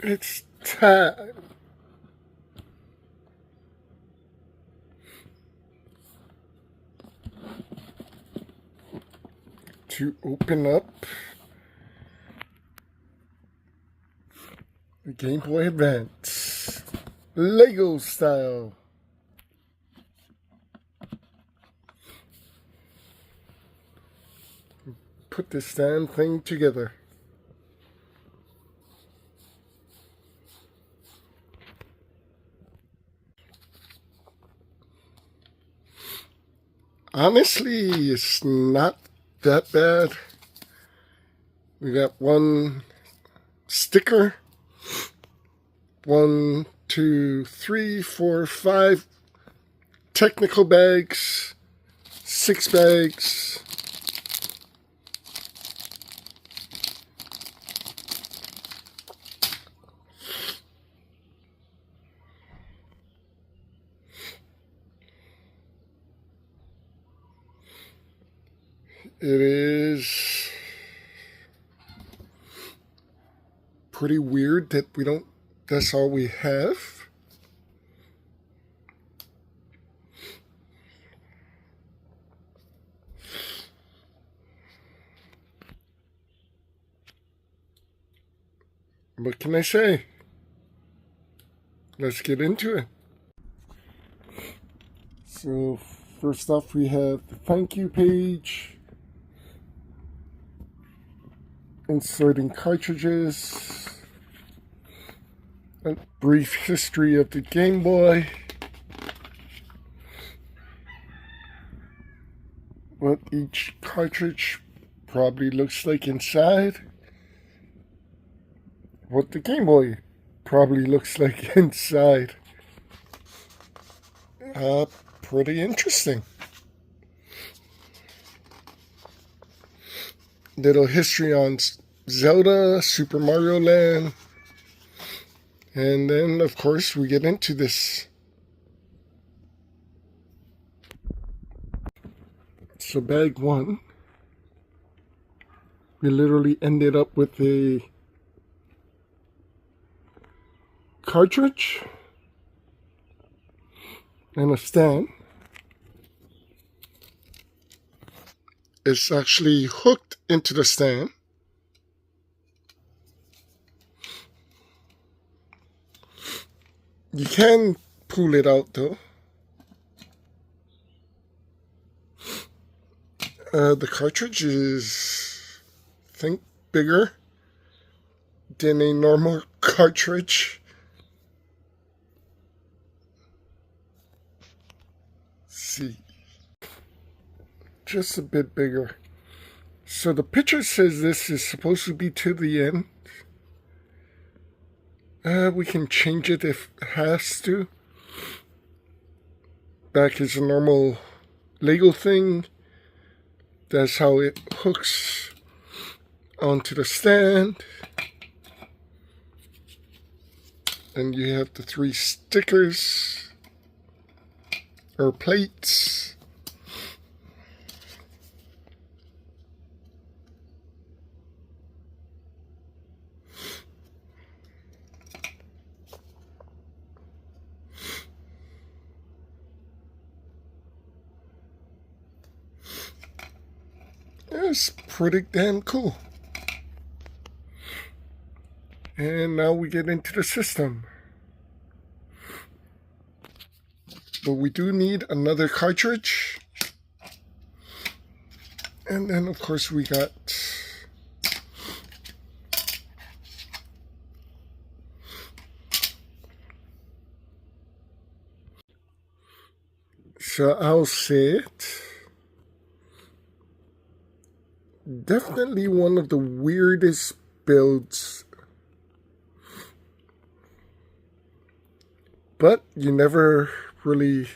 It's time to open up the Game Boy Advance, Lego style. Put this damn thing together. Honestly, it's not that bad. We got one sticker, 1, 2, 3, 4, 5 technical bags, 6 bags. It is pretty weird that that's all we have. What can I say? Let's get into it. So first off, we have the thank you page. Inserting cartridges, a brief history of the Game Boy, what each cartridge probably looks like inside, what the Game Boy probably looks like inside. Pretty interesting. Little history on Zelda, Super Mario Land, and then of course we get into this. So bag 1, we literally ended up with a cartridge and a stand. It's actually hooked into the stand. You can pull it out though. The cartridge is, I think, bigger than a normal cartridge. Let's see. Just a bit bigger. So the picture says this is supposed to be to the end. We can change it if it has to. Back is a normal Lego thing. That's how it hooks onto the stand. And you have the 3 stickers or plates. It's pretty damn cool. And now we get into the system. But we do need another cartridge. And then of course we got so I'll say it. Definitely one of the weirdest builds. But you never really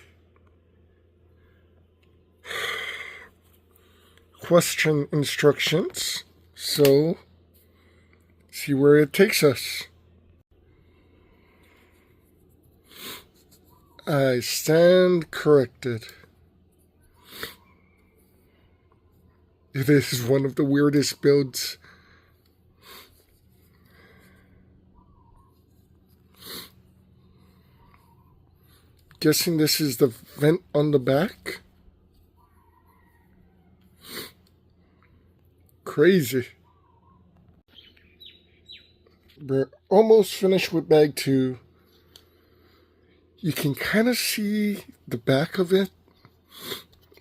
question instructions. So, see where it takes us. I stand corrected. This is one of the weirdest builds. Guessing this is the vent on the back. Crazy. We're almost finished with bag 2. You can kind of see the back of it.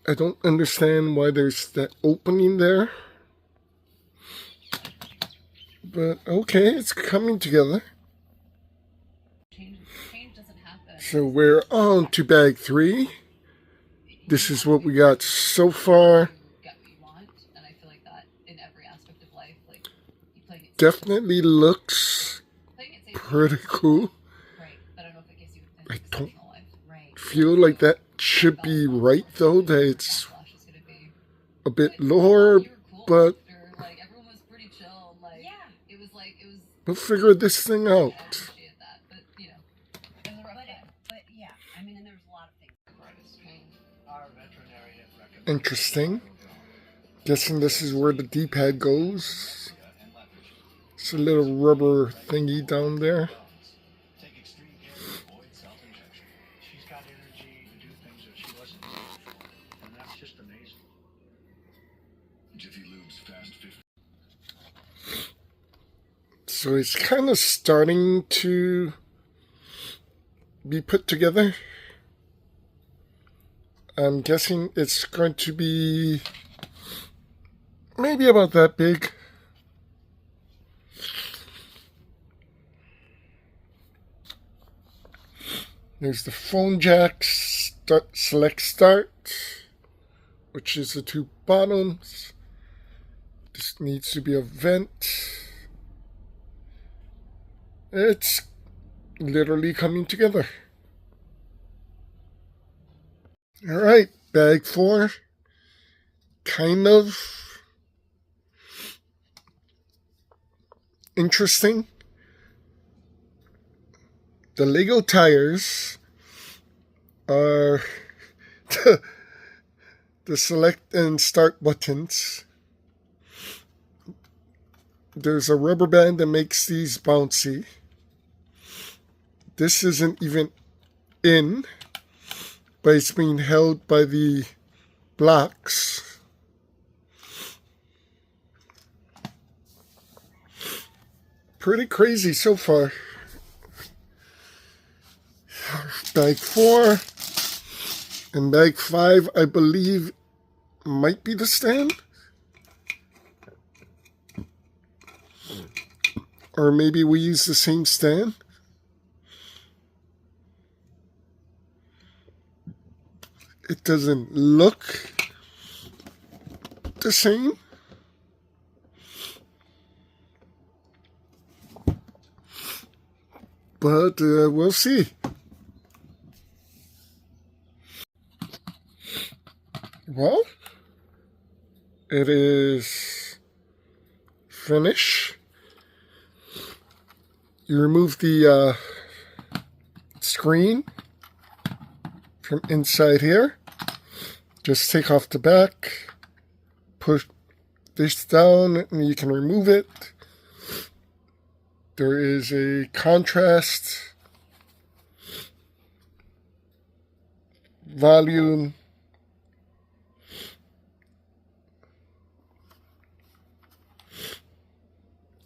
I don't understand why there's that opening there. But okay, it's coming together. Change doesn't happen. So we're on to bag 3. This is what we got so far. Get what you want, and I feel like that in every aspect of life, like you playing it Definitely looks pretty cool. right, but I don't know if it gives you an I don't exceptional life. Right. feel like that should be right though, that it's a bit lower, but Like everyone was pretty chill. Like it was we'll figure this thing out. I appreciate that, but you know, it was a rough day. But yeah, I mean, and there was a lot of things. Interesting. Guessing this is where the D-pad goes. It's a little rubber thingy down there. She's got energy to do things that she wasn't made for, and that's just amazing. Jiffy Lube's Fast 50. So it's kind of starting to be put together. I'm guessing it's going to be maybe about that big. There's the phone jack, select start, which is the 2 bottoms. This needs to be a vent. It's literally coming together. Alright, bag 4. Kind of interesting. The Lego tires are the select and start buttons. There's a rubber band that makes these bouncy. This isn't even in, but it's being held by the blocks. Pretty crazy so far. Bag 4 and bag 5, I believe, might be the stand. Or maybe we use the same stand. It doesn't look the same. But we'll see. Well, it is finished. You remove the screen from inside here. Just take off the back, push this down, and you can remove it. There is a contrast, volume,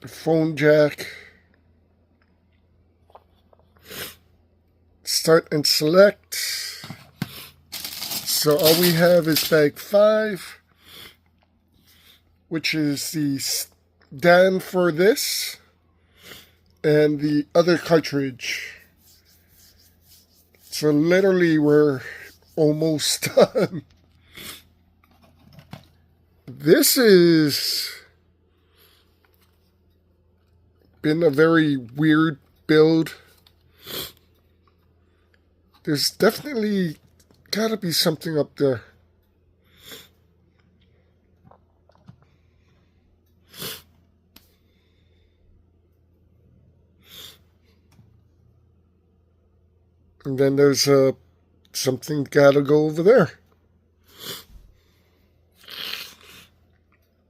the phone jack, start and select. So all we have is bag 5, which is the stand for this and the other cartridge. So literally we're almost done. This has been a very weird build. There's definitely gotta be something up there. And then there's something gotta go over there.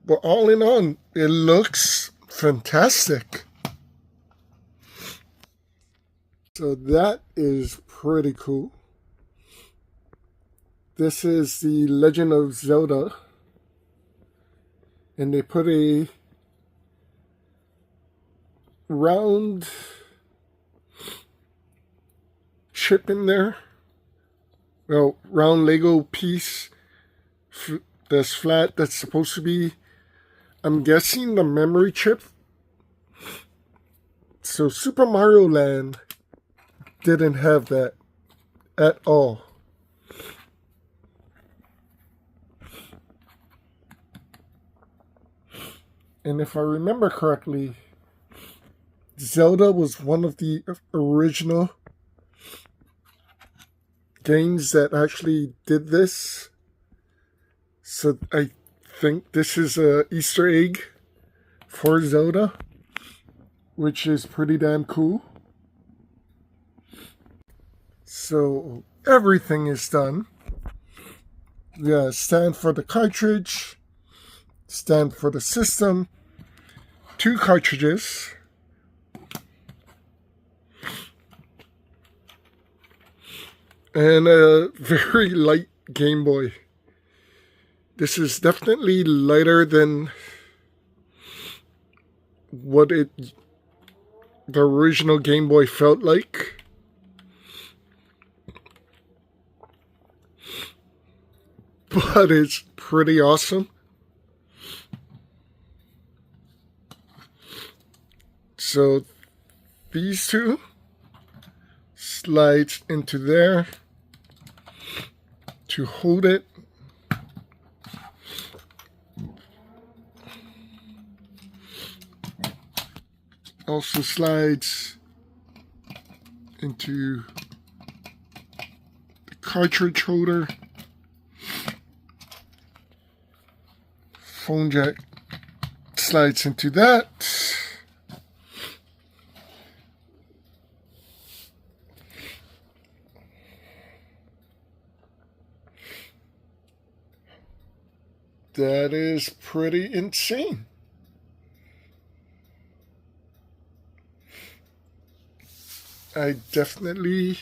But all in all, it looks fantastic. So that is pretty cool. This is the Legend of Zelda. And they put a round chip in there. Well, round Lego piece that's flat, that's supposed to be, I'm guessing, the memory chip. So Super Mario Land didn't have that at all. And if I remember correctly, Zelda was one of the original games that actually did this. So I think this is a Easter egg for Zelda, which is pretty damn cool. So everything is done. Yeah, stand for the cartridge, stand for the system, 2 cartridges, and a very light Game Boy. This is definitely lighter than what the original Game Boy felt like. But it's pretty awesome. So these 2 slides into there to hold it. Also slides into the cartridge holder. Phone jack slides into that. That is pretty insane. I definitely...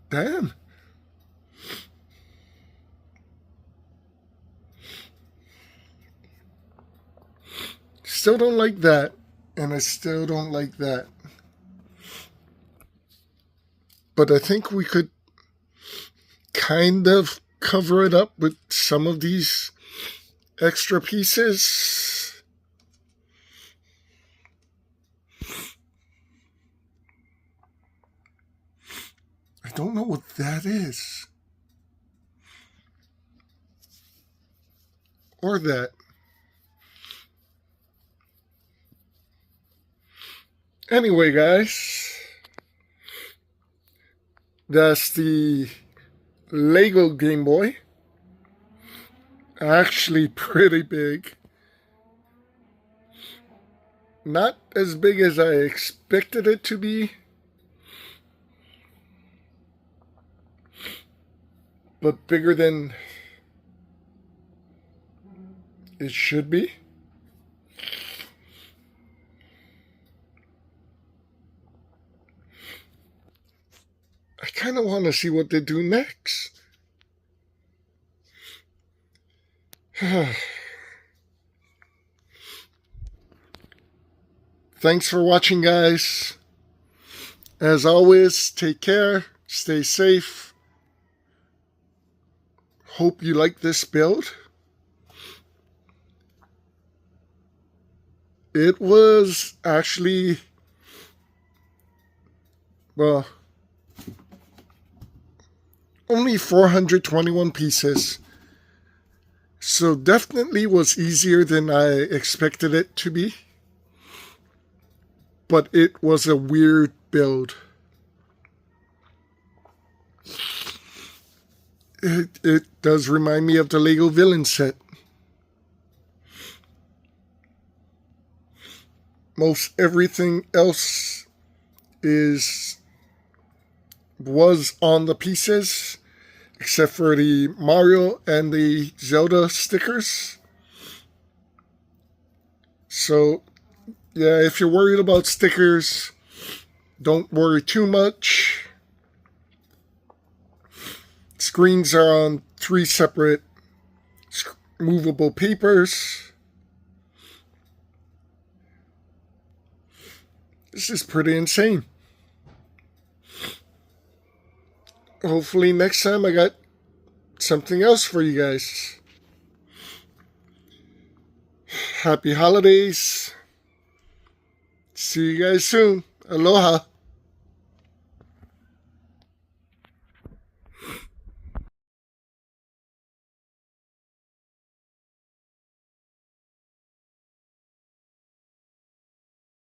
Damn. Still don't like that, and I still don't like that. But I think we could kind of cover it up with some of these extra pieces. I don't know what that is. Or that. Anyway, guys, that's the Lego Game Boy. Actually pretty big. Not as big as I expected it to be, but bigger than it should be. I kind of want to see what they do next. Thanks for watching, guys. As always, take care, stay safe. Hope you like this build. It was actually, well, only 421 pieces. So definitely was easier than I expected it to be. But it was a weird build. It does remind me of the Lego Villain set. Most everything else is was on the pieces, except for the Mario and the Zelda stickers. So, yeah, if you're worried about stickers, don't worry too much. Screens are on 3 separate movable papers. This is pretty insane. Hopefully next time I got something else for you guys. Happy holidays. See you guys soon. Aloha.